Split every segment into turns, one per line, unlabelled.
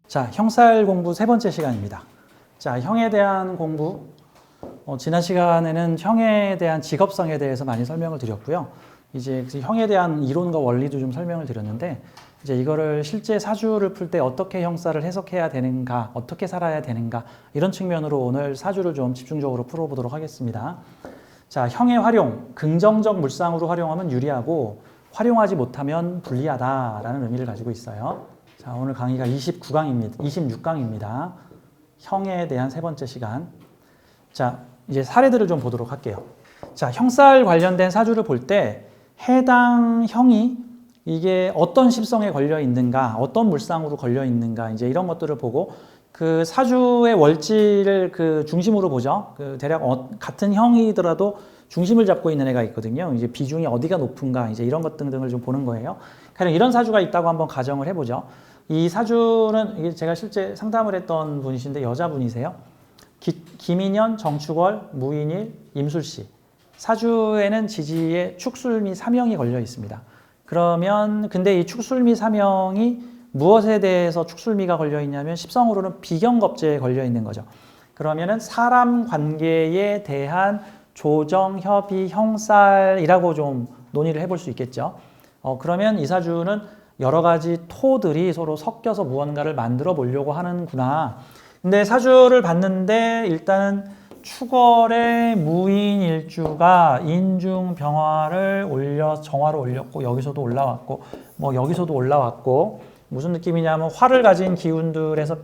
자, 형살 공부 세 번째 시간입니다. 자, 형에 대한 공부. 지난 시간에는 형에 대한 직업성에 대해서 많이 설명을 드렸고요. 이제 형에 대한 이론과 원리도 좀 설명을 드렸는데, 이제 이거를 실제 사주를 풀 때 어떻게 형살을 해석해야 되는가, 어떻게 살아야 되는가, 이런 측면으로 오늘 사주를 좀 집중적으로 풀어보도록 하겠습니다. 자, 형의 활용, 긍정적 물상으로 활용하면 유리하고, 활용하지 못하면 불리하다라는 의미를 가지고 있어요. 자, 오늘 강의가 26강입니다. 형에 대한 세 번째 시간. 자, 이제 사례들을 좀 보도록 할게요. 자, 형살 관련된 사주를 볼 때 해당 형이 이게 어떤 십성에 걸려 있는가, 어떤 물상으로 걸려 있는가, 이제 이런 것들을 보고 그 사주의 월지를 그 중심으로 보죠. 그 대략 같은 형이더라도 중심을 잡고 있는 애가 있거든요. 이제 비중이 어디가 높은가, 이제 이런 것 등등을 좀 보는 거예요. 가령 이런 사주가 있다고 한번 가정을 해보죠. 이 사주는 이게 제가 실제 상담을 했던 분이신데 여자분이세요. 김인현, 정축월, 무인일, 임술씨. 사주에는 지지에 축술미 사명이 걸려 있습니다. 그러면 근데 이 축술미 사명이 무엇에 대해서 축술미가 걸려 있냐면 십성으로는 비경겁제에 걸려 있는 거죠. 그러면은 사람 관계에 대한 조정, 협의, 형살이라고 좀 논의를 해볼 수 있겠죠. 그러면 이 사주는 여러 가지 토들이 서로 섞여서 무언가를 만들어 보려고 하는구나. 근데 사주를 봤는데 일단은 축월의 무인일주가 인중병화를 정화로 올렸고 여기서도 올라왔고 뭐 여기서도 올라왔고 무슨 느낌이냐면 화를 가진 기운들에서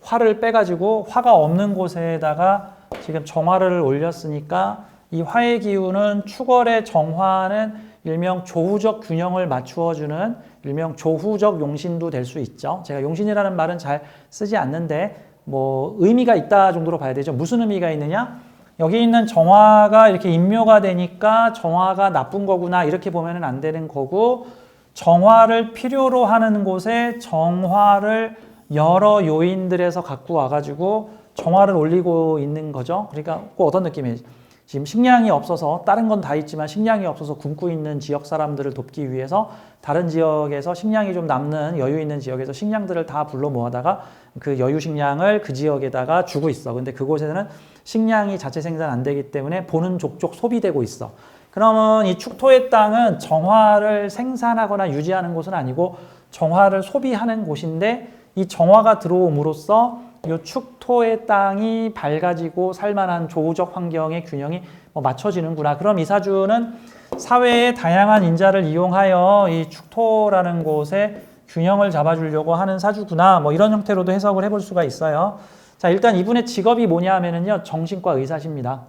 화를 빼가지고 화가 없는 곳에다가 지금 정화를 올렸으니까 이 화의 기운은 축월의 정화는 일명 조후적 균형을 맞추어주는 일명 조후적 용신도 될 수 있죠. 제가 용신이라는 말은 잘 쓰지 않는데 뭐 의미가 있다 정도로 봐야 되죠. 무슨 의미가 있느냐? 여기 있는 정화가 이렇게 인묘가 되니까 정화가 나쁜 거구나 이렇게 보면은 안 되는 거고, 정화를 필요로 하는 곳에 정화를 여러 요인들에서 갖고 와가지고 정화를 올리고 있는 거죠. 그러니까 꼭 어떤 느낌이에요? 지금 식량이 없어서 다른 건 다 있지만 식량이 없어서 굶고 있는 지역 사람들을 돕기 위해서 다른 지역에서 식량이 좀 남는 여유 있는 지역에서 식량들을 다 불러 모아다가 그 여유 식량을 그 지역에다가 주고 있어. 근데 그곳에는 식량이 자체 생산 안 되기 때문에 보는 족족 소비되고 있어. 그러면 이 축토의 땅은 정화를 생산하거나 유지하는 곳은 아니고 정화를 소비하는 곳인데, 이 정화가 들어옴으로써 이 축토의 땅이 밝아지고 살만한 조후적 환경의 균형이 맞춰지는구나. 그럼 이 사주는 사회의 다양한 인자를 이용하여 이 축토라는 곳에 균형을 잡아주려고 하는 사주구나. 뭐 이런 형태로도 해석을 해볼 수가 있어요. 자, 일단 이분의 직업이 뭐냐 하면은요, 정신과 의사십니다.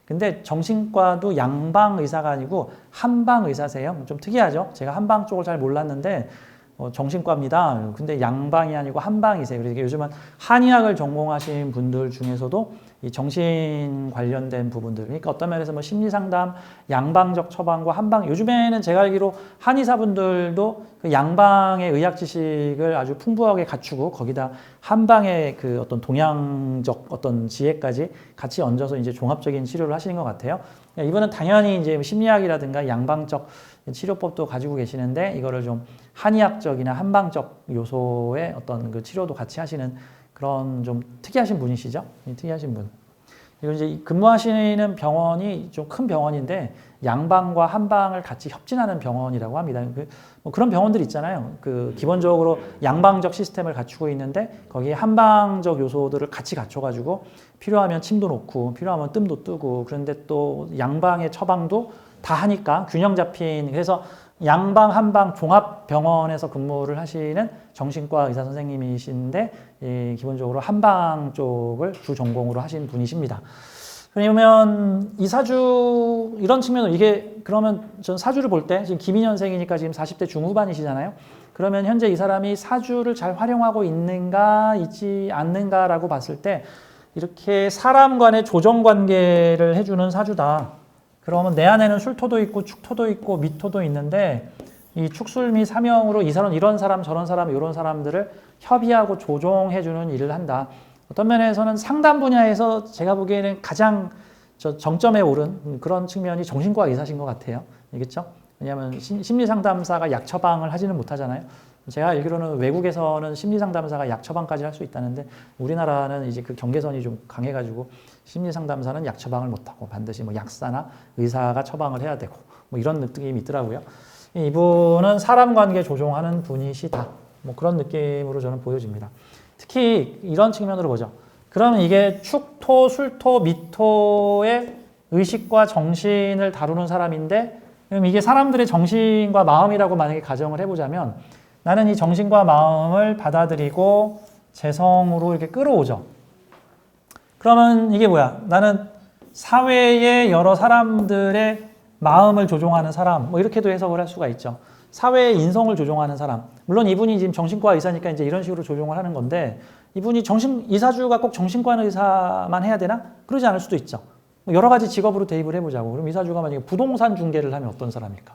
근데 정신과도 양방 의사가 아니고 한방 의사세요. 좀 특이하죠? 제가 한방 쪽을 잘 몰랐는데 정신과입니다. 근데 양방이 아니고 한방이세요. 그래서 요즘은 한의학을 전공하신 분들 중에서도 이 정신 관련된 부분들, 그러니까 어떤 면에서 뭐 심리상담, 양방적 처방과 한방, 요즘에는 제가 알기로 한의사분들도 그 양방의 의학 지식을 아주 풍부하게 갖추고 거기다 한방의 그 어떤 동양적 어떤 지혜까지 같이 얹어서 이제 종합적인 치료를 하시는 것 같아요. 이분은 당연히 이제 심리학이라든가 양방적 치료법도 가지고 계시는데 이거를 좀 한의학적이나 한방적 요소의 어떤 그 치료도 같이 하시는 그런 좀 특이하신 분이시죠? 특이하신 분. 그리고 이제 근무하시는 병원이 좀 큰 병원인데 양방과 한방을 같이 협진하는 병원이라고 합니다. 뭐 그런 병원들 있잖아요. 그 기본적으로 양방적 시스템을 갖추고 있는데 거기에 한방적 요소들을 같이 갖춰가지고 필요하면 침도 놓고 필요하면 뜸도 뜨고, 그런데 또 양방의 처방도 다 하니까 균형 잡힌, 그래서 양방 한방 종합병원에서 근무를 하시는 정신과 의사 선생님이신데 기본적으로 한방 쪽을 주 전공으로 하신 분이십니다. 그러면 이 사주 이런 측면으로 이게 그러면 전 사주를 볼 때 지금 김인현생이니까 지금 40대 중후반이시잖아요. 그러면 현재 이 사람이 사주를 잘 활용하고 있는가 있지 않는가라고 봤을 때 이렇게 사람 간의 조정 관계를 해주는 사주다. 그러면 내 안에는 술토도 있고 축토도 있고 미토도 있는데 이 축술미 사명으로 이 사람 이런 사람 저런 사람 이런 사람들을 협의하고 조종해주는 일을 한다. 어떤 면에서는 상담 분야에서 제가 보기에는 가장 저 정점에 오른 그런 측면이 정신과 의사신 것 같아요. 알겠죠? 왜냐하면 심리 상담사가 약 처방을 하지는 못하잖아요. 제가 알기로는 외국에서는 심리 상담사가 약 처방까지 할 수 있다는데 우리나라는 이제 그 경계선이 좀 강해가지고 심리 상담사는 약 처방을 못하고 반드시 뭐 약사나 의사가 처방을 해야 되고 뭐 이런 느낌이 있더라고요. 이분은 사람 관계 조종하는 분이시다. 뭐 그런 느낌으로 저는 보여집니다. 특히 이런 측면으로 보죠. 그러면 이게 축토, 술토, 미토의 의식과 정신을 다루는 사람인데 그럼 이게 사람들의 정신과 마음이라고 만약에 가정을 해보자면 나는 이 정신과 마음을 받아들이고 재성으로 이렇게 끌어오죠. 그러면 이게 뭐야? 나는 사회의 여러 사람들의 마음을 조종하는 사람, 뭐 이렇게도 해석을 할 수가 있죠. 사회의 인성을 조종하는 사람. 물론 이분이 지금 정신과 의사니까 이제 이런 식으로 조종을 하는 건데 이분이 이사주가 꼭 정신과 의사만 해야 되나? 그러지 않을 수도 있죠. 여러 가지 직업으로 대입을 해보자고. 그럼 이사주가 만약에 부동산 중개를 하면 어떤 사람일까?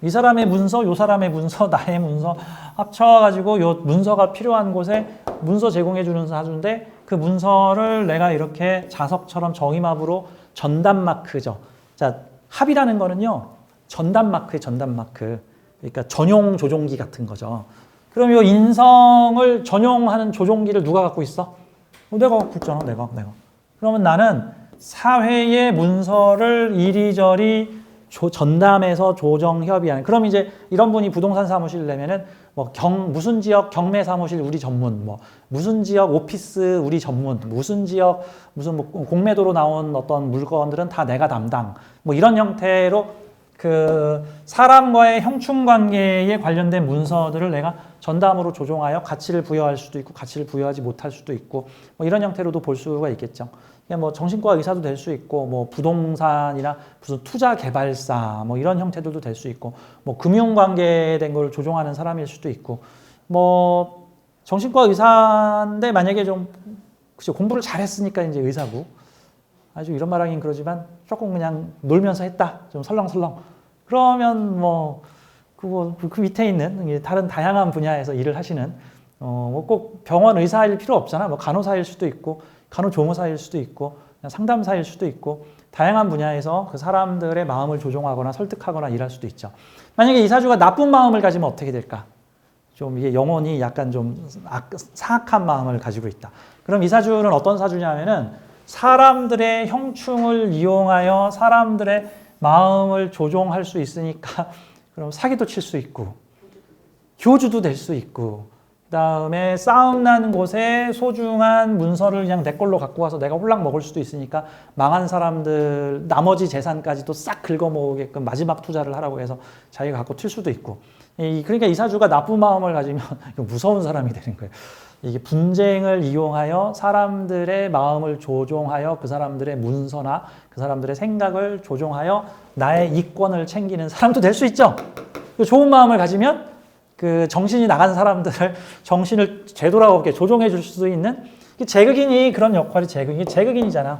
이 사람의 문서, 요 사람의 문서, 나의 문서 합쳐가지고 요 문서가 필요한 곳에 문서 제공해주는 사주인데 그 문서를 내가 이렇게 자석처럼 정의마으로 전담 마크죠. 자, 합이라는 거는요, 전담 마크의 전담 마크. 그러니까 전용 조종기 같은 거죠. 그럼 이 인성을 전용하는 조종기를 누가 갖고 있어? 내가 갖고 있잖아, 내가. 그러면 나는 사회의 문서를 이리저리 전담해서 조정 협의하는. 그럼 이제 이런 분이 부동산 사무실 내면은 뭐 무슨 지역 경매 사무실 우리 전문, 뭐 무슨 지역 오피스 우리 전문, 무슨 지역 무슨 뭐 공매도로 나온 어떤 물건들은 다 내가 담당. 뭐 이런 형태로 그 사람과의 형충 관계에 관련된 문서들을 내가 전담으로 조종하여 가치를 부여할 수도 있고 가치를 부여하지 못할 수도 있고 뭐 이런 형태로도 볼 수가 있겠죠. 뭐 정신과 의사도 될 수 있고 뭐 부동산이나 무슨 투자 개발사 뭐 이런 형태들도 될 수 있고 뭐 금융 관계된 걸 조종하는 사람일 수도 있고 뭐 정신과 의사인데 만약에 좀 그죠 공부를 잘했으니까 이제 의사고 아주 이런 말하긴 그러지만 조금 그냥 놀면서 했다 좀 설렁설렁 그러면 뭐 그 밑에 있는 다른 다양한 분야에서 일을 하시는 뭐 꼭 병원 의사일 필요 없잖아. 뭐 간호사일 수도 있고 간호조무사일 수도 있고 그냥 상담사일 수도 있고 다양한 분야에서 그 사람들의 마음을 조종하거나 설득하거나 일할 수도 있죠. 만약에 이 사주가 나쁜 마음을 가지면 어떻게 될까? 좀 이게 영혼이 약간 좀 사악한 마음을 가지고 있다. 그럼 이 사주는 어떤 사주냐면은 사람들의 형충을 이용하여 사람들의 마음을 조종할 수 있으니까 그럼 사기도 칠 수 있고 교주도 될 수 있고 그다음에 싸움 난 곳에 소중한 문서를 그냥 내 걸로 갖고 와서 내가 홀랑 먹을 수도 있으니까 망한 사람들 나머지 재산까지도 싹 긁어모으게끔 마지막 투자를 하라고 해서 자기가 갖고 튈 수도 있고 그러니까 이 사주가 나쁜 마음을 가지면 무서운 사람이 되는 거예요. 이게 분쟁을 이용하여 사람들의 마음을 조종하여 그 사람들의 문서나 그 사람들의 생각을 조종하여 나의 이권을 챙기는 사람도 될 수 있죠. 좋은 마음을 가지면 그 정신이 나간 사람들을 정신을 되돌아오게 조종해 줄 수 있는 제극인이 그런 역할이 제극인이잖아.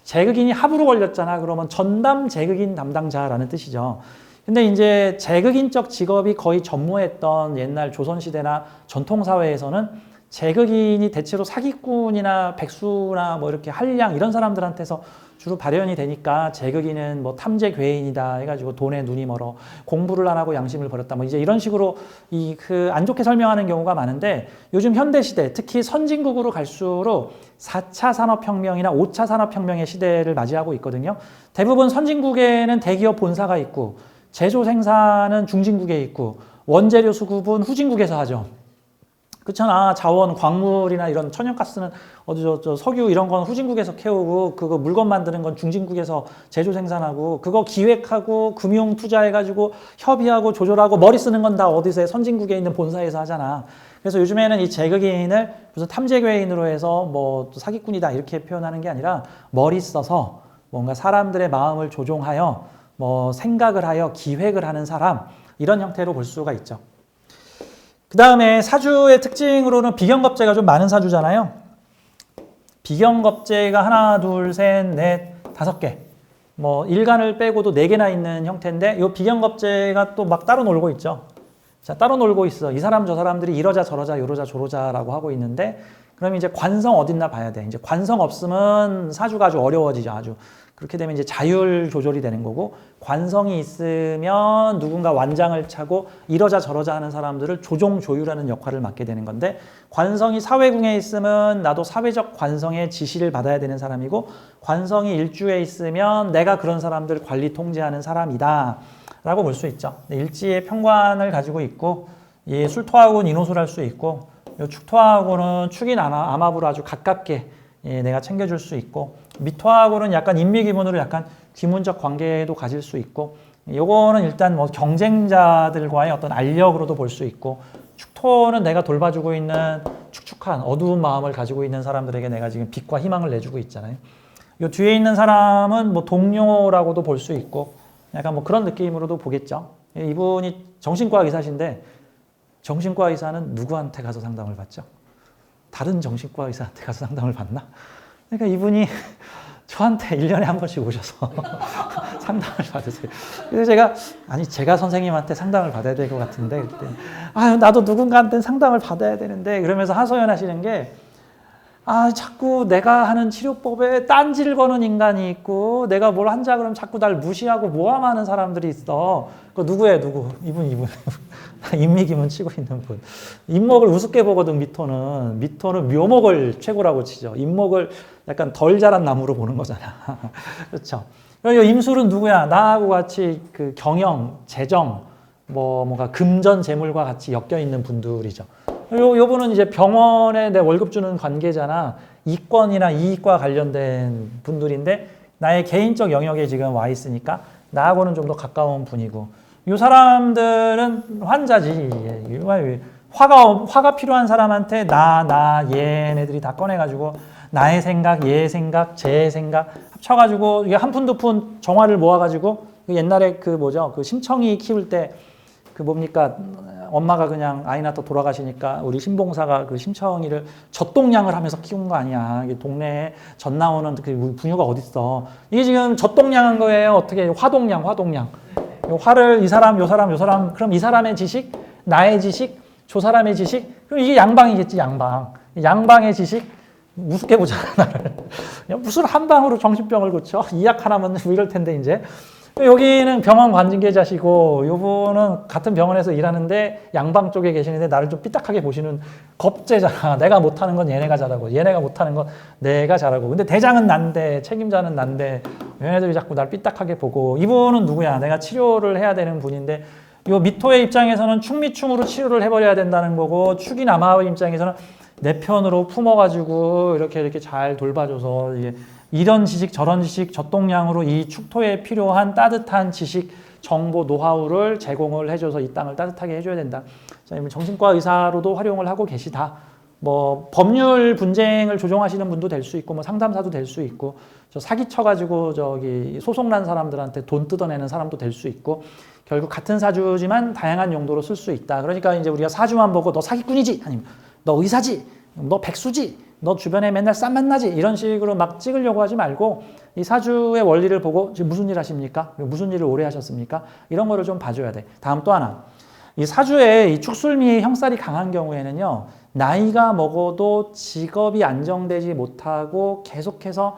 제극인이 합으로 걸렸잖아. 그러면 전담 제극인 담당자라는 뜻이죠. 근데 이제 제극인적 직업이 거의 전무했던 옛날 조선시대나 전통사회에서는 제극인이 대체로 사기꾼이나 백수나 뭐 이렇게 한량 이런 사람들한테서 주로 발현이 되니까 제극인은 뭐 탐제 괴인이다 해가지고 돈에 눈이 멀어 공부를 안 하고 양심을 버렸다 뭐 이제 이런 식으로 그 안 좋게 설명하는 경우가 많은데 요즘 현대시대 특히 선진국으로 갈수록 4차 산업혁명이나 5차 산업혁명의 시대를 맞이하고 있거든요. 대부분 선진국에는 대기업 본사가 있고 제조 생산은 중진국에 있고 원재료 수급은 후진국에서 하죠. 그렇잖아. 자원, 광물이나 이런 천연가스는 어디 저 석유 이런 건 후진국에서 캐오고 그거 물건 만드는 건 중진국에서 제조 생산하고 그거 기획하고 금융 투자해가지고 협의하고 조절하고 머리 쓰는 건 다 어디서 선진국에 있는 본사에서 하잖아. 그래서 요즘에는 이 제극인을 무슨 탐재괴인으로 해서 뭐 사기꾼이다 이렇게 표현하는 게 아니라 머리 써서 뭔가 사람들의 마음을 조종하여 뭐 생각을 하여 기획을 하는 사람 이런 형태로 볼 수가 있죠. 그 다음에 사주의 특징으로는 비견겁재가 좀 많은 사주잖아요. 비견겁재가 하나, 둘, 셋, 넷, 5개. 뭐 일간을 빼고도 4개나 있는 형태인데 이 비견겁재가 또 막 따로 놀고 있죠. 자, 따로 놀고 있어. 이 사람 저 사람들이 이러자 저러자 요러자 조러자라고 하고 있는데 그럼 이제 관성 어딨나 봐야 돼. 이제 관성 없으면 사주가 아주 어려워지죠. 아주 그렇게 되면 이제 자율 조절이 되는 거고, 관성이 있으면 누군가 완장을 차고 이러자 저러자 하는 사람들을 조종 조율하는 역할을 맡게 되는 건데, 관성이 사회궁에 있으면 나도 사회적 관성의 지시를 받아야 되는 사람이고, 관성이 일주에 있으면 내가 그런 사람들 관리 통제하는 사람이다 라고 볼 수 있죠. 일지의 평관을 가지고 있고, 이 술토하고는 인호술할 수 있고, 이 축토하고는 축인 암합으로 아주 가깝게 내가 챙겨줄 수 있고, 미토하고는 약간 인미기문으로 약간 귀문적 관계도 가질 수 있고, 요거는 일단 뭐 경쟁자들과의 어떤 알력으로도 볼 수 있고, 축토는 내가 돌봐주고 있는 축축한 어두운 마음을 가지고 있는 사람들에게 내가 지금 빛과 희망을 내주고 있잖아요. 요 뒤에 있는 사람은 뭐 동료라고도 볼 수 있고, 약간 뭐 그런 느낌으로도 보겠죠. 이분이 정신과 의사신데, 정신과 의사는 누구한테 가서 상담을 받죠? 다른 정신과 의사한테 가서 상담을 받나? 그러니까 이분이 저한테 1년에 한 번씩 오셔서 상담을 받으세요. 그래서 제가 선생님한테 상담을 받아야 될 것 같은데, 그때, 나도 누군가한테 상담을 받아야 되는데, 그러면서 하소연하시는 게, 자꾸 내가 하는 치료법에 딴지를 거는 인간이 있고, 내가 뭘 한자 그러면 자꾸 날 무시하고 모함하는 사람들이 있어. 그 누구예요, 누구? 이분. 인미기문 치고 있는 분. 인목을 우습게 보거든, 미토는. 미토는 묘목을 최고라고 치죠. 인목을 약간 덜 자란 나무로 보는 거잖아. 그렇죠. 그리고 임술은 누구야? 나하고 같이 그 경영, 재정, 뭔가 금전, 재물과 같이 엮여 있는 분들이죠. 요분은 이제 병원에 내 월급 주는 관계자나 이권이나 이익과 관련된 분들인데, 나의 개인적 영역에 지금 와 있으니까 나하고는 좀 더 가까운 분이고, 이 사람들은 환자지. 화가 필요한 사람한테 얘네들이 다 꺼내가지고 나의 생각, 얘의 생각, 제 생각 합쳐가지고 이게 한 푼 두 푼 정화를 모아가지고, 옛날에 그 심청이 키울 때 엄마가 그냥 아이 낳다 돌아가시니까 우리 신봉사가 그 심청이를 젖동량을 하면서 키운 거 아니야. 이게 동네에 젖 나오는 그 분유가 어딨어. 이게 지금 젖동량한 거예요. 어떻게 화동량. 화를 이 사람, 요 사람, 그럼 이 사람의 지식, 나의 지식, 저 사람의 지식, 그럼 이게 양방이겠지, 양방. 양방의 지식, 우습게 보잖아, 나를. 무슨 한 방으로 정신병을 고쳐? 이 약 하나면 이럴 텐데, 이제. 여기는 병원 관계자시고, 요분은 같은 병원에서 일하는데 양방 쪽에 계시는데 나를 좀 삐딱하게 보시는 겁제잖아. 내가 못하는 건 얘네가 잘하고, 얘네가 못하는 건 내가 잘하고. 근데 대장은 난데, 책임자는 난데, 얘네들이 자꾸 날 삐딱하게 보고. 이분은 누구야? 내가 치료를 해야 되는 분인데, 요 미토의 입장에서는 충미충으로 치료를 해버려야 된다는 거고, 축인 암화의 입장에서는 내 편으로 품어가지고 이렇게 잘 돌봐줘서, 이런 지식 저런 지식 젖동량으로 이 축토에 필요한 따뜻한 지식, 정보, 노하우를 제공을 해줘서 이 땅을 따뜻하게 해줘야 된다. 정신과 의사로도 활용을 하고 계시다. 법률 분쟁을 조정하시는 분도 될 수 있고, 상담사도 될 수 있고, 사기쳐가지고 소송 난 사람들한테 돈 뜯어내는 사람도 될 수 있고, 결국 같은 사주지만 다양한 용도로 쓸 수 있다. 그러니까 이제 우리가 사주만 보고 너 사기꾼이지, 아니면 너 의사지, 너 백수지, 너 주변에 맨날 쌈 만나지, 이런 식으로 막 찍으려고 하지 말고, 이 사주의 원리를 보고 지금 무슨 일 하십니까? 무슨 일을 오래 하셨습니까? 이런 거를 좀 봐줘야 돼. 다음 또 하나. 이 사주에 이 축술미 형살이 강한 경우에는요, 나이가 먹어도 직업이 안정되지 못하고 계속해서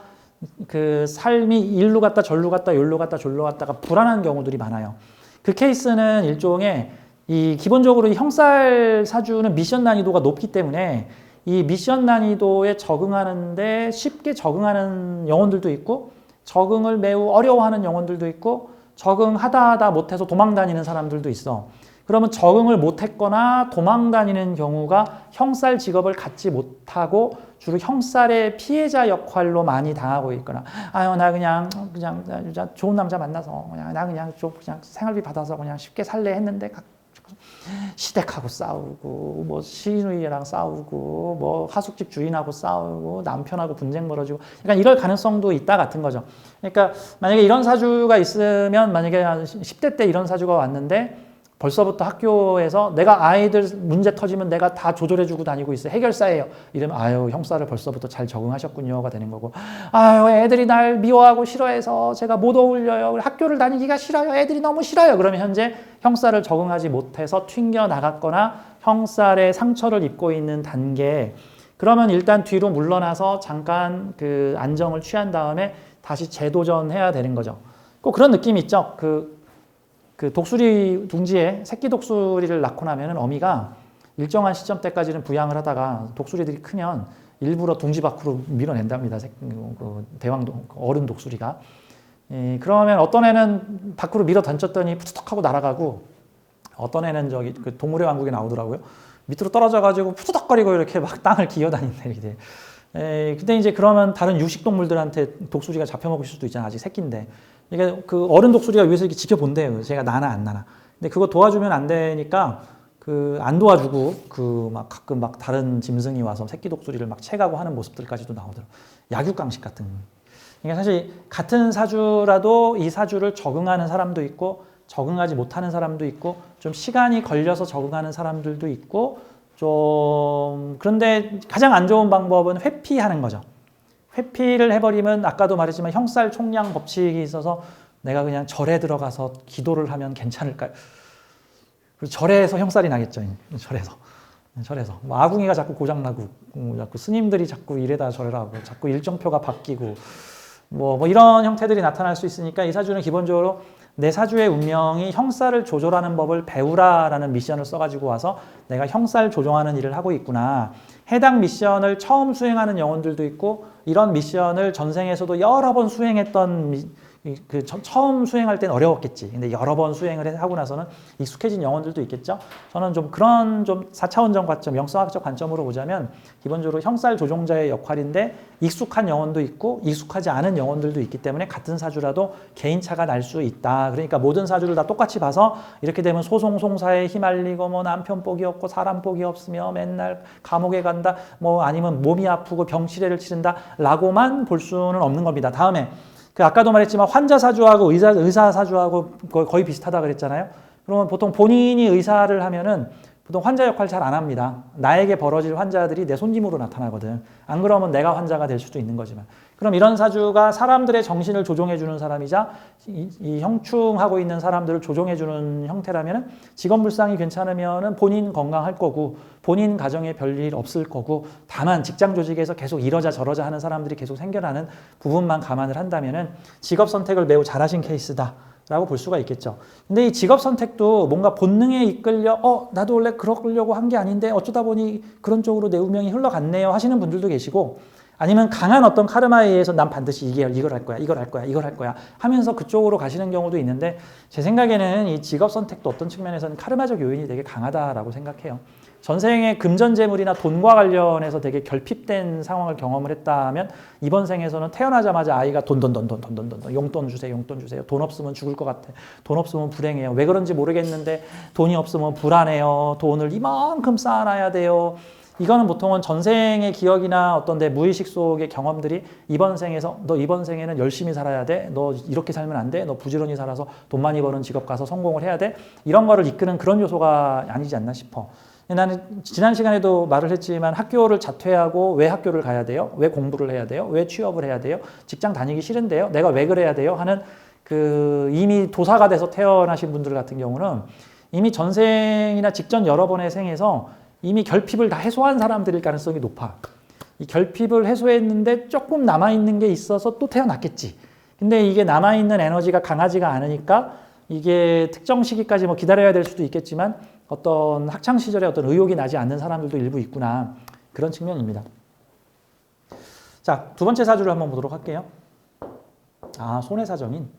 그 삶이 일로 갔다 절로 갔다 여기로 갔다 절로 갔다가 불안한 경우들이 많아요. 그 케이스는 일종의 기본적으로 이 형살 사주는 미션 난이도가 높기 때문에 이 미션 난이도에 적응하는데 쉽게 적응하는 영혼들도 있고, 적응을 매우 어려워하는 영혼들도 있고, 적응하다 못해서 도망 다니는 사람들도 있어. 그러면 적응을 못했거나 도망 다니는 경우가 형살 직업을 갖지 못하고 주로 형살의 피해자 역할로 많이 당하고 있거나, 나 그냥 좋은 남자 만나서 그냥 생활비 받아서 그냥 쉽게 살래 했는데 시댁하고 싸우고, 시누이랑 싸우고, 하숙집 주인하고 싸우고, 남편하고 분쟁 벌어지고, 약간 이럴 가능성도 있다 같은 거죠. 그러니까 만약에 이런 사주가 있으면, 만약에 10대 때 이런 사주가 왔는데 벌써부터 학교에서 내가 아이들 문제 터지면 내가 다 조절해주고 다니고 있어요. 해결사예요. 이러면 형사를 벌써부터 잘 적응하셨군요가 되는 거고, 애들이 날 미워하고 싫어해서 제가 못 어울려요. 학교를 다니기가 싫어요. 애들이 너무 싫어요. 그러면 현재 형사를 적응하지 못해서 튕겨 나갔거나 형살의 상처를 입고 있는 단계. 그러면 일단 뒤로 물러나서 잠깐 그 안정을 취한 다음에 다시 재도전해야 되는 거죠. 꼭 그런 느낌이 있죠. 그 독수리 둥지에 새끼 독수리를 낳고 나면은 어미가 일정한 시점 때까지는 부양을 하다가 독수리들이 크면 일부러 둥지 밖으로 밀어낸답니다. 대왕 어른 독수리가. 그러면 어떤 애는 밖으로 밀어 던졌더니 푸드덕하고 날아가고 어떤 애는 저기 그 동물의 왕국에 나오더라고요. 밑으로 떨어져가지고 푸드덕거리고 이렇게 막 땅을 기어다니는 애들이. 근데 이제 그러면 다른 육식 동물들한테 독수리가 잡혀먹을 수도 있잖아요. 아직 새끼인데. 이게 그 어른 독수리가 위에서 이렇게 지켜본대요. 제가 나나 안 나나. 근데 그거 도와주면 안 되니까 안 도와주고 막 가끔 막 다른 짐승이 와서 새끼 독수리를 막 채가고 하는 모습들까지도 나오더라고요. 약육강식 같은. 그러니까 사실 같은 사주라도 이 사주를 적응하는 사람도 있고 적응하지 못하는 사람도 있고 좀 시간이 걸려서 적응하는 사람들도 있고 좀 그런데 가장 안 좋은 방법은 회피하는 거죠. 회피를 해버리면 아까도 말했지만 형살 총량 법칙이 있어서 내가 그냥 절에 들어가서 기도를 하면 괜찮을까요? 절에서 형살이 나겠죠. 절에서 뭐 아궁이가 자꾸 고장나고 자꾸 스님들이 자꾸 이래다 저래라고 자꾸 일정표가 바뀌고 뭐 이런 형태들이 나타날 수 있으니까 이 사주는 기본적으로 내 사주의 운명이 형살을 조절하는 법을 배우라라는 미션을 써가지고 와서 내가 형살 조정하는 일을 하고 있구나. 해당 미션을 처음 수행하는 영혼들도 있고 이런 미션을 전생에서도 여러 번 수행했던 처음 수행할 땐 어려웠겠지. 근데 여러 번 수행을 하고 나서는 익숙해진 영혼들도 있겠죠. 저는 좀 그런 좀 4차원적 관점, 영성학적 관점으로 보자면 기본적으로 형살 조종자의 역할인데 익숙한 영혼도 있고 익숙하지 않은 영혼들도 있기 때문에 같은 사주라도 개인차가 날 수 있다. 그러니까 모든 사주를 다 똑같이 봐서 이렇게 되면 소송송사에 휘말리고 뭐 남편 복이 없고 사람 복이 없으며 맨날 감옥에 간다. 뭐 아니면 몸이 아프고 병치레를 치른다. 라고만 볼 수는 없는 겁니다. 다음에 아까도 말했지만 환자 사주하고 의사 사주하고 거의 비슷하다 그랬잖아요. 그러면 보통 본인이 의사를 하면은 보통 환자 역할 잘 안 합니다. 나에게 벌어질 환자들이 내 손님으로 나타나거든. 안 그러면 내가 환자가 될 수도 있는 거지만. 그럼 이런 사주가 사람들의 정신을 조종해주는 사람이자 이 형충하고 있는 사람들을 조종해주는 형태라면 직업물상이 괜찮으면 본인 건강할 거고 본인 가정에 별일 없을 거고 다만 직장 조직에서 계속 이러자 저러자 하는 사람들이 계속 생겨나는 부분만 감안을 한다면 직업 선택을 매우 잘하신 케이스다. 라고 볼 수가 있겠죠. 근데 이 직업 선택도 뭔가 본능에 이끌려 나도 원래 그러려고 한 게 아닌데 어쩌다 보니 그런 쪽으로 내 운명이 흘러갔네요 하시는 분들도 계시고 아니면 강한 어떤 카르마에 의해서 난 반드시 이걸 할 거야 하면서 그쪽으로 가시는 경우도 있는데 제 생각에는 이 직업 선택도 어떤 측면에서는 카르마적 요인이 되게 강하다라고 생각해요. 전생에 금전재물이나 돈과 관련해서 되게 결핍된 상황을 경험을 했다면 이번 생에서는 태어나자마자 아이가 돈 용돈 주세요 돈 없으면 죽을 것 같아 돈 없으면 불행해요 왜 그런지 모르겠는데 돈이 없으면 불안해요 돈을 이만큼 쌓아놔야 돼요. 이거는 보통은 전생의 기억이나 어떤 내 무의식 속의 경험들이 이번 생에서 너 이번 생에는 열심히 살아야 돼 너 이렇게 살면 안 돼 너 부지런히 살아서 돈 많이 버는 직업 가서 성공을 해야 돼 이런 거를 이끄는 그런 요소가 아니지 않나 싶어. 나는 지난 시간에도 말을 했지만 학교를 자퇴하고 왜 학교를 가야 돼요? 왜 공부를 해야 돼요? 왜 취업을 해야 돼요? 직장 다니기 싫은데요? 내가 왜 그래야 돼요? 하는 이미 도사가 돼서 태어나신 분들 같은 경우는 이미 전생이나 직전 여러 번의 생에서 이미 결핍을 다 해소한 사람들일 가능성이 높아. 이 결핍을 해소했는데 조금 남아있는 게 있어서 또 태어났겠지. 근데 이게 남아있는 에너지가 강하지가 않으니까 이게 특정 시기까지 뭐 기다려야 될 수도 있겠지만 어떤 학창시절에 어떤 의욕이 나지 않는 사람들도 일부 있구나. 그런 측면입니다. 자, 두 번째 사주를 한번 보도록 할게요. 손해사정인.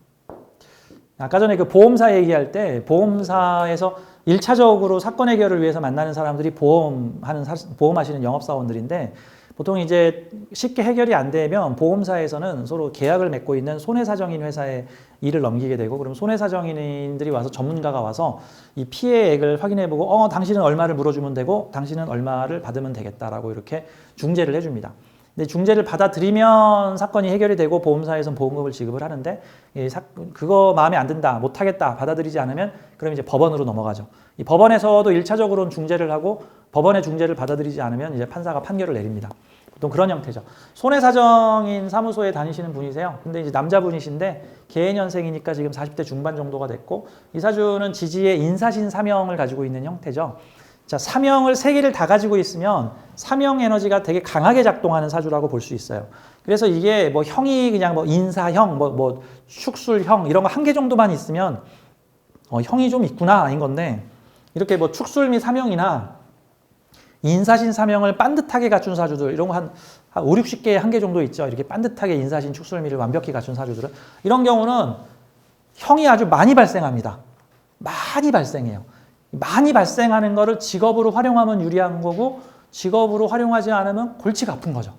아까 전에 그 보험사 얘기할 때 보험사에서 1차적으로 사건 해결을 위해서 만나는 사람들이 보험하시는 영업사원들인데 보통 이제 쉽게 해결이 안 되면 보험사에서는 서로 계약을 맺고 있는 손해사정인 회사에 일을 넘기게 되고 그럼 손해사정인들이 와서 전문가가 와서 이 피해액을 확인해보고 당신은 얼마를 물어주면 되고 당신은 얼마를 받으면 되겠다라고 이렇게 중재를 해줍니다. 근데 중재를 받아들이면 사건이 해결이 되고 보험사에서는 보험금을 지급을 하는데 그거 마음에 안 든다, 못하겠다, 받아들이지 않으면 그럼 이제 법원으로 넘어가죠. 이 법원에서도 1차적으로는 중재를 하고 법원의 중재를 받아들이지 않으면 이제 판사가 판결을 내립니다. 보통 그런 형태죠. 손해사정인 사무소에 다니시는 분이세요. 근데 이제 남자분이신데 개해년생이니까 지금 40대 중반 정도가 됐고 이 사주는 지지의 인사신 사명을 가지고 있는 형태죠. 자, 사명을 세 개를 다 가지고 있으면 사명 에너지가 되게 강하게 작동하는 사주라고 볼 수 있어요. 그래서 이게 뭐 형이 그냥 뭐 인사형, 뭐 축술형 이런 거 한 개 정도만 있으면 형이 좀 있구나 아닌 건데 이렇게 뭐 축술 및 사명이나 인사신 사명을 반듯하게 갖춘 사주들 이런 거 한 5, 60개에 한 개 정도 있죠. 이렇게 반듯하게 인사신 축술미를 완벽히 갖춘 사주들은 이런 경우는 형이 아주 많이 발생합니다. 많이 발생해요. 많이 발생하는 거를 직업으로 활용하면 유리한 거고 직업으로 활용하지 않으면 골치가 아픈 거죠.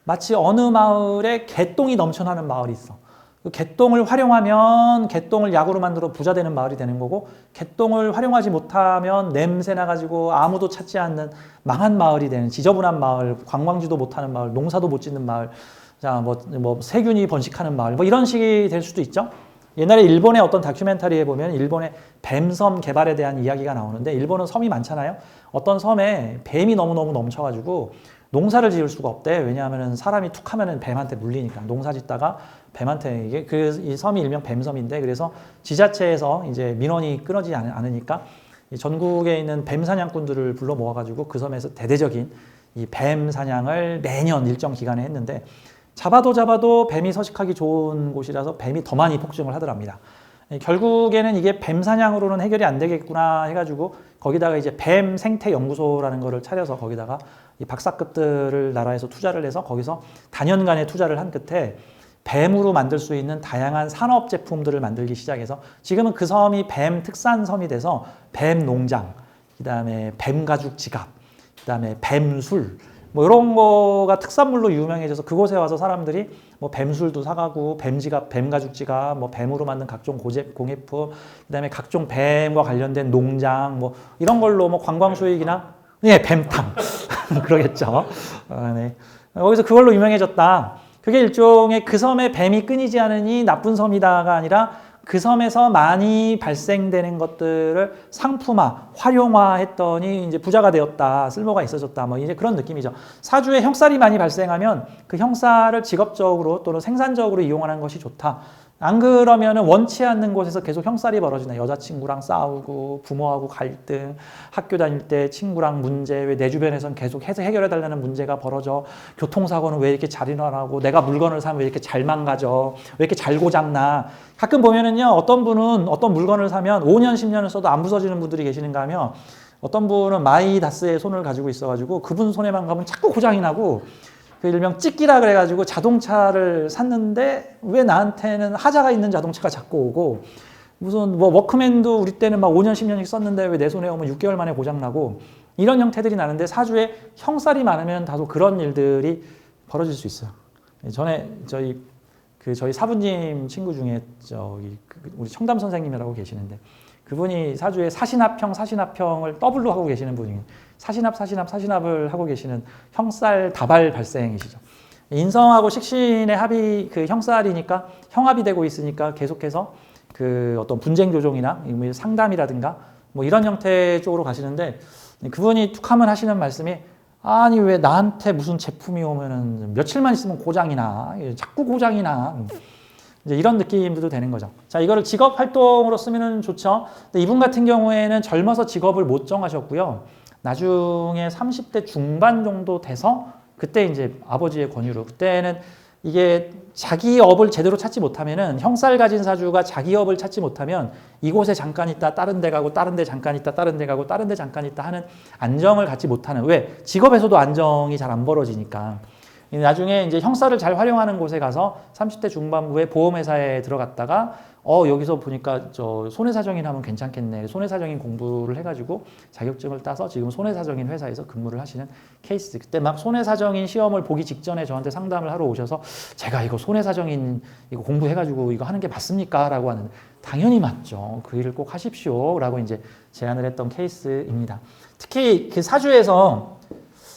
마치 어느 마을에 개똥이 넘쳐나는 마을이 있어. 그 개똥을 활용하면 개똥을 약으로 만들어 부자 되는 마을이 되는 거고 개똥을 활용하지 못하면 냄새 나가지고 아무도 찾지 않는 망한 마을이 되는 지저분한 마을, 관광지도 못하는 마을, 농사도 못 짓는 마을, 자, 뭐 세균이 번식하는 마을, 뭐 이런 식이 될 수도 있죠. 옛날에 일본의 어떤 다큐멘터리에 보면 일본의 뱀섬 개발에 대한 이야기가 나오는데 일본은 섬이 많잖아요. 어떤 섬에 뱀이 너무너무 넘쳐가지고 농사를 지을 수가 없대. 왜냐하면 사람이 툭 하면은 뱀한테 물리니까. 농사 짓다가 뱀한테 이게 이 섬이 일명 뱀섬인데 그래서 지자체에서 이제 민원이 끊어지지 않으니까 전국에 있는 뱀 사냥꾼들을 불러 모아가지고 그 섬에서 대대적인 이 뱀 사냥을 매년 일정 기간에 했는데 잡아도 뱀이 서식하기 좋은 곳이라서 뱀이 더 많이 폭증을 하더랍니다. 결국에는 이게 뱀 사냥으로는 해결이 안 되겠구나 해가지고 거기다가 이제 뱀 생태 연구소라는 거를 차려서 거기다가 이 박사급들을 나라에서 투자를 해서 거기서 단연간의 투자를 한 끝에 뱀으로 만들 수 있는 다양한 산업 제품들을 만들기 시작해서 지금은 그 섬이 뱀 특산 섬이 돼서 뱀 농장, 그다음에 뱀 가죽 지갑, 그다음에 뱀술 뭐 이런 거가 특산물로 유명해져서 그곳에 와서 사람들이 뭐 뱀술도 사가고 뱀지갑, 뱀가죽지갑, 뭐 뱀으로 만든 각종 공예품, 그다음에 각종 뱀과 관련된 농장 뭐 이런 걸로 뭐 관광 수익이나 뱀탕 그러겠죠. 네. 거기서 그걸로 유명해졌다. 그게 일종의 그 섬에 뱀이 끊이지 않으니 나쁜 섬이다가 아니라 그 섬에서 많이 발생되는 것들을 상품화, 활용화했더니 이제 부자가 되었다, 쓸모가 있어졌다, 뭐 이제 그런 느낌이죠. 사주에 형살이 많이 발생하면 그 형살을 직업적으로 또는 생산적으로 이용하는 것이 좋다. 안 그러면은 원치 않는 곳에서 계속 형살이 벌어지네. 여자친구랑 싸우고 부모하고 갈등, 학교 다닐 때 친구랑 문제, 왜 내 주변에선 계속 해서 해결해달라는 문제가 벌어져. 교통사고는 왜 이렇게 잘 일어나고 내가 물건을 사면 왜 이렇게 잘 망가져. 왜 이렇게 잘 고장나. 가끔 보면은요 어떤 분은 어떤 물건을 사면 5년 10년을 써도 안 부서지는 분들이 계시는가 하면 어떤 분은 마이다스의 손을 가지고 있어가지고 그분 손에만 가면 자꾸 고장이 나고 그 일명 찍기라 그래가지고 자동차를 샀는데 왜 나한테는 하자가 있는 자동차가 자꾸 오고 무슨 뭐 워크맨도 우리 때는 막 5년 10년씩 썼는데 왜 내 손에 오면 6개월 만에 고장나고 이런 형태들이 나는데 사주에 형살이 많으면 다소 그런 일들이 벌어질 수 있어요. 전에 저희 사부님 친구 중에 우리 청담 선생님이라고 계시는데 그분이 사주에 사신합형을 더블로 하고 계시는 분이에요. 사신합을 하고 계시는 형살 다발 발생이시죠. 인성하고 식신의 합이 그 형살이니까 형합이 되고 있으니까 계속해서 그 어떤 분쟁 조정이나 상담이라든가 뭐 이런 형태 쪽으로 가시는데 그분이 툭 하면 하시는 말씀이 아니 왜 나한테 무슨 제품이 오면은 며칠만 있으면 고장이 나. 자꾸 고장이 나. 이제 이런 느낌도 되는 거죠. 자, 이거를 직업 활동으로 쓰면 좋죠. 근데 이분 같은 경우에는 젊어서 직업을 못 정하셨고요. 나중에 30대 중반 정도 돼서 그때 이제 아버지의 권유로 그때는 이게 자기 업을 제대로 찾지 못하면은 형살 가진 사주가 자기 업을 찾지 못하면 이곳에 잠깐 있다 다른 데 가고 다른 데 잠깐 있다 다른 데 가고 다른 데 잠깐 있다 하는 안정을 갖지 못하는 왜 직업에서도 안정이 잘 안 벌어지니까 나중에 이제 형살을 잘 활용하는 곳에 가서 30대 중반부에 보험회사에 들어갔다가 여기서 보니까 저 손해사정인 하면 괜찮겠네. 손해사정인 공부를 해가지고 자격증을 따서 지금 손해사정인 회사에서 근무를 하시는 케이스. 그때 막 손해사정인 시험을 보기 직전에 저한테 상담을 하러 오셔서 제가 이거 손해사정인 이거 공부해가지고 이거 하는 게 맞습니까? 라고 하는데 당연히 맞죠. 그 일을 꼭 하십시오. 라고 이제 제안을 했던 케이스입니다. 특히 그 사주에서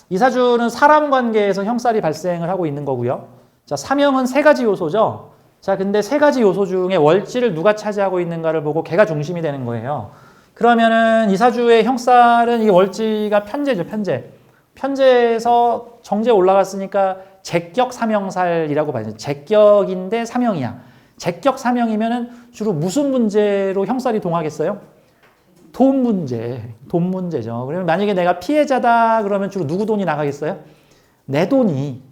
이 사주는 사람 관계에서 형살이 발생을 하고 있는 거고요. 자, 사명은 세 가지 요소죠. 자, 근데 세 가지 요소 중에 월지를 누가 차지하고 있는가를 보고 걔가 중심이 되는 거예요. 그러면은 이 사주의 형살은 이 월지가 편재죠, 편재. 편재에서 정제 올라갔으니까 제격 사명살이라고 봐야죠. 제격인데 사명이야. 제격 사명이면은 주로 무슨 문제로 형살이 동하겠어요? 돈 문제, 돈 문제죠. 그러면 만약에 내가 피해자다 그러면 주로 누구 돈이 나가겠어요? 내 돈이.